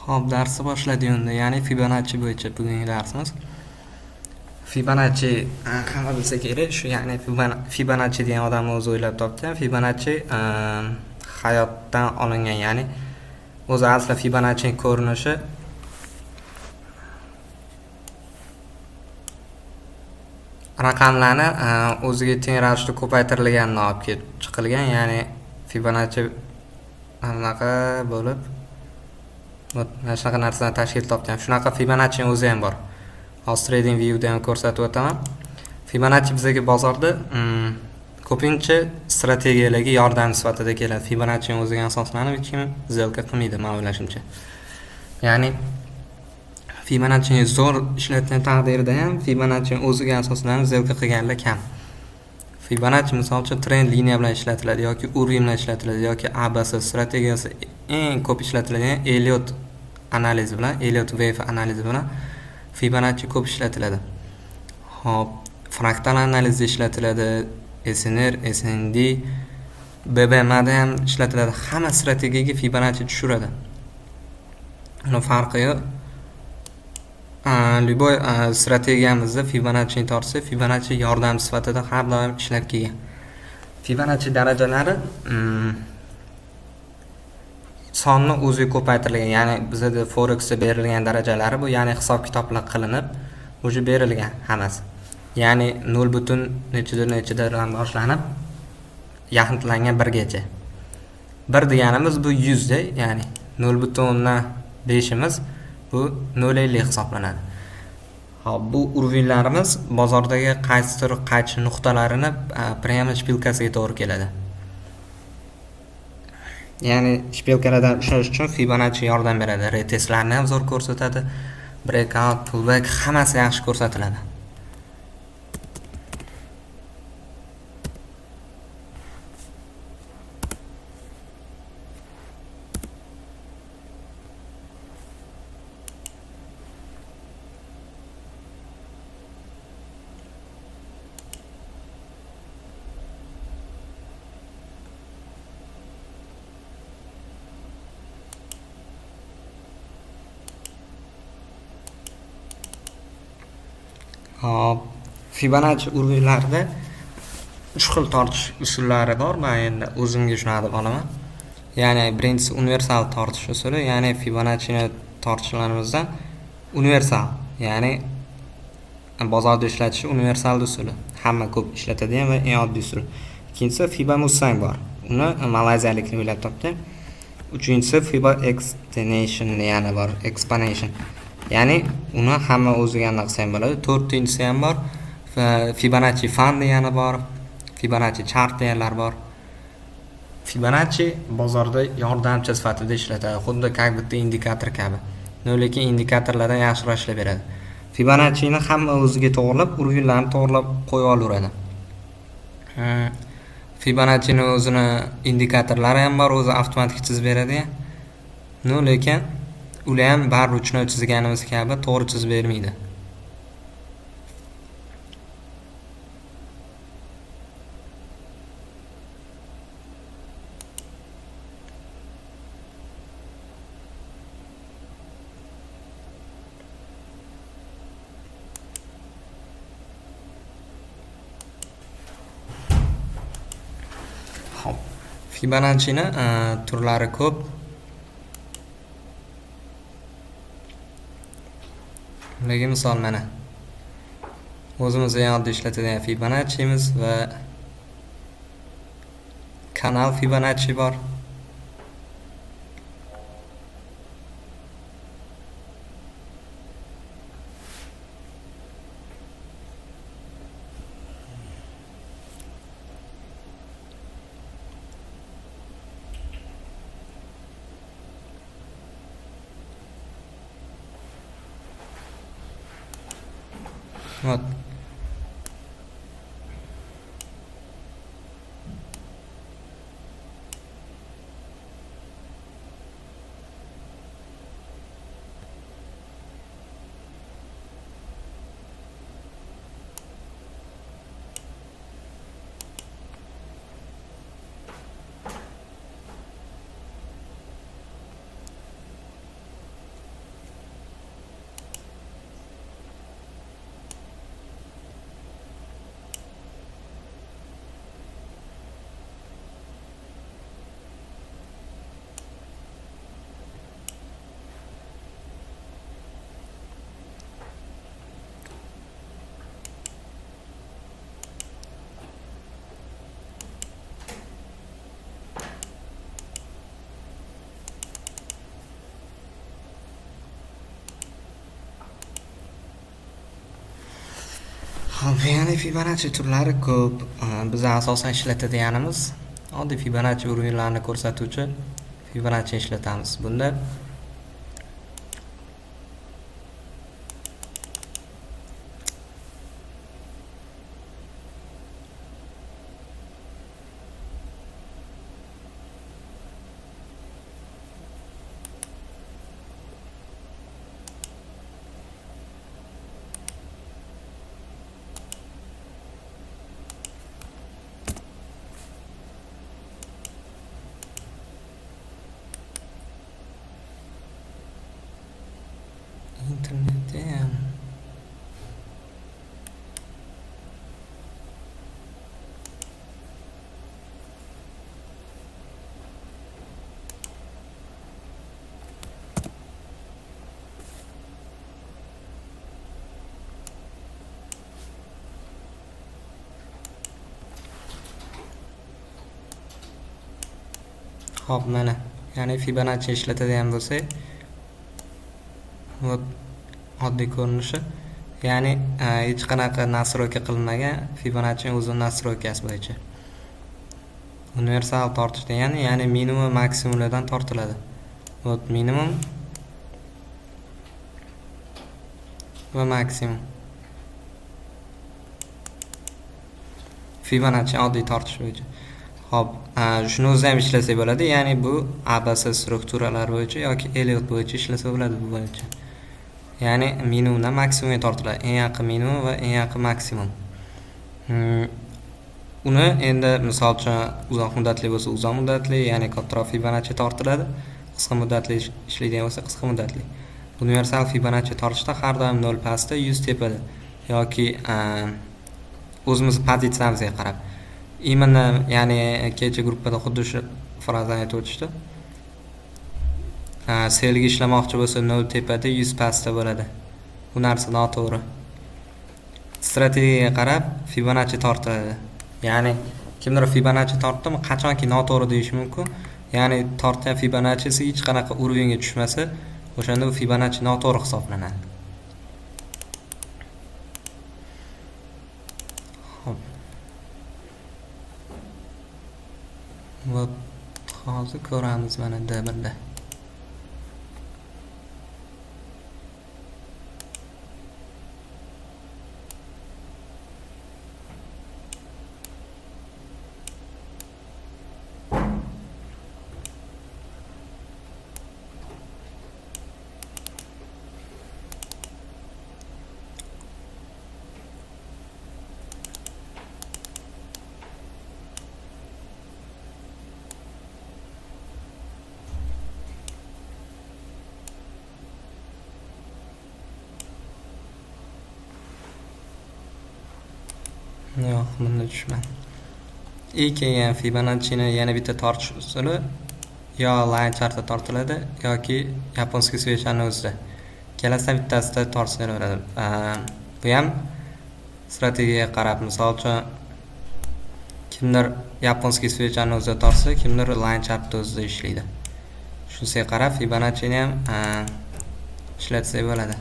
Hop, darsni boshladi endi. Ya'ni Fibonacci bo'yicha bugungi darsimiz. Fibonacci hamma bilsa kerak, shu ya'ni Fibonacci degan odamni o'zi o'ylab topgan. Fibonacci hayotdan olingan, ya'ni o'zi asli Fibonacci ko'rinishi raqamlarni o'ziga teng ravishda ko'paytirilganini olib kelib chiqilgan, ya'ni Fibonacci anaqa bo'lib mana shunaqa narsadan tashkil topgan. Shunaqa Fibonacci o'zi ham bor. Hozir trading viewda ham ko'rsatib o'taman. Fibonacci bizga bozorda ko'pincha strategiyalarga yordam sifatida keladi. Fibonacci o'ziga asoslanib hech kim zelka qilmaydi, men o'ylashimcha. Ya'ni Fibonacci zo'r ishlatgan taqdirda ham Fibonacci o'ziga asoslanib zelka qilganlar kam. Fibonacci misol uchun trend liniya bilan ishlatiladi yoki uruv bilan ishlatiladi yoki ABC strategiyasi eng ko'p ishlatiladigan Elliott analizi bilan, Elliott wave analizi bilan Fibonacci ko'p ishlatiladi. Hop, fraktal analizda ishlatiladi, SNR, SND, BBM da ham ishlatiladi. Hamma strategiyaga Fibonacci tushiradi. Uni farqi yo'q. Любой strategiyamizda Fibonacci tortsa, Fibonacci yordam sifatida har doim ishlab kelgan. Fibonacci darajalari sonni o'zi ko'paytirilgan, ya'ni bizda Forex'da berilgan darajalari bu, ya'ni hisob-kitoblar qilinib, o'zi berilgan hammasi. Ya'ni 0.nechidan boshlanib yaqinlangan 1 gacha. 1 deganimiz bu 100 da, ya'ni 0.5 imiz bu 0.50 hisoblanadi. Hop, bu urvinlarimiz bozordagi qaysidir qaychi nuqtalarini prema shpilkasiga to'g'ri keladi. Ya'ni shpilkalardan ushlash uchun Fibonacci yordam beradi. Retestlarni ham zo'r ko'rsatadi. Breakout, pullback hammasi yaxshi ko'rsatiladi. Hop, Fibonacci uruvlarida 3 xil tortish usullari bor. Men endi o'zimga shuni deb olaman. Ya'ni birinchisi universal tortish usuli, ya'ni Fibonacci'ni tortishlarimizdan universal, ya'ni bozorda ishlatish universal usuli. Hamma ko'p ishlatadigan va eng oddiy usul. Ikkinchisi Fiba Mustang bor. Uni malayziyaliklar o'ylab topgan. Uchinchisi Fiba Extension yana bor, expansion. Ya'ni uni hamma o'ziga aniqsa ham bo'ladi. To'rtinchisi ham bor. Fibonacci fan degani bor. Fibonacci chart deganlar bor. Fibonacci bozorda yordamchi sifatida ishlatadi, xuddi как bitta indikator kabi. Lekin indikatorlardan yaxshiroq ishlab beradi. Fibonacci'ni hamma o'ziga to'g'rilab, urg'unlarni to'g'rilab qo'yib olaveradi. Fibonacci'ni o'zini indikatorlari ham bor, o'zi avtomatik chizib beradi. Lekin ular ham bar ruchnoy chizganimiz kabi to'g'ri chizib bermaydi. Hop, Fibonacci'ni turlari ko'p. Lekin misol mana o'zimiz eng oddiy ishlatadigan Fibonacci'miz va kanal Fibonacci bor. Hop. Ya'ni Fibonacci turlari ko'p. Biz asosan ishlatadiganimiz oddiy Fibonacci urg'unlarni ko'rsatuvchi Fibonacci ishlatamiz. Bunda internetda ham hop mana, ya'ni Fibonacci ishlatadigan bo'lsak, bu oddiy ko'rinishi, ya'ni hech qanaqa nastroyka qilinmagan Fibonacci o'zining nastroykasi bo'yicha universal tortish degani, ya'ni minimum maksimumlardan tortiladi. Вот minimum va maksimum. Fibonacci oddiy tortish bo'yicha. Hop, shuni o'zi ham ishlasak bo'ladi, ya'ni bu ABC strukturalar bo'yicha yoki Elliot bo'yicha ishlasa bo'ladi bu bo'yicha. Ya'ni minimumdan maksimumga tortiladi. Eng yaqin minimum va eng yaqin maksimum. Uni endi misol uchun uzoq muddatli bo'lsa uzoq muddatli, ya'ni kattaroq Fibonacci tortiladi. Qisqa muddatli ishlaydigan bo'lsa qisqa muddatli. Universal Fibonacci tortishda har doim 0 pastda, 100 tepada yoki o'zimiz pozitsiyamizga qarab. Imенно, ya'ni kecha gruppada xuddi shu frazani aytib o'tishdi. Selga ishlamoqchi bo'lsa 0 tepada, 100 pastda bo'ladi. Bu narsa noto'g'ri. Strategiyaga qarab Fibonacci tortiladi. Ya'ni kimdir Fibonacci tortdimi, qachonki noto'g'ri deyish mumkin. Ya'ni tortgan Fibonacchisi hech qanaqa urovingga tushmasa, o'shanda u Fibonacci noto'g'ri hisoblanadi. Xo'p. Vot hozir ko'ramiz mana D1da. Yo'q, bunda tushmadi. Kelgan Fibonacci'ni yana bitta tortish usuli yo line chartda tortiladi yoki yaponskiy swechani o'zida. Kelasidan bittasida tortilaveradi. Bu ham strategiyaga qarab, misol uchun kimdir yaponskiy swechani o'zida tortsa, kimdir line chartda o'zida ishlaydi. Shunga qarab Fibonacci'ni ham ishlatsak bo'ladi.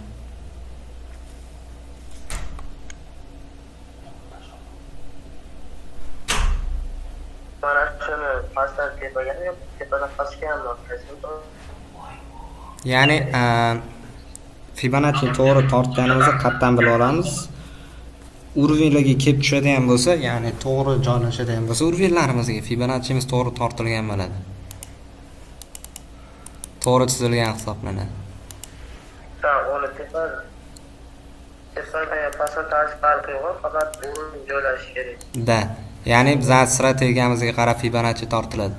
Ya'ni Fibonacci to'g'ri tortganimizni qatdan bilib olamiz. Urvinlarga kelib tushadigan bo'lsa, ya'ni to'g'ri joylashadigan bo'lsa, urvinlarimizga Fibonacci'miz to'g'ri tortilgan bo'ladi. To'g'ri chizilgan hisoblanadi. Uni tepaga pasaj farqi yo'q, faqat urun joylash kerak. Ya'ni bizning strategiyamizga qarab Fibonacci tortiladi.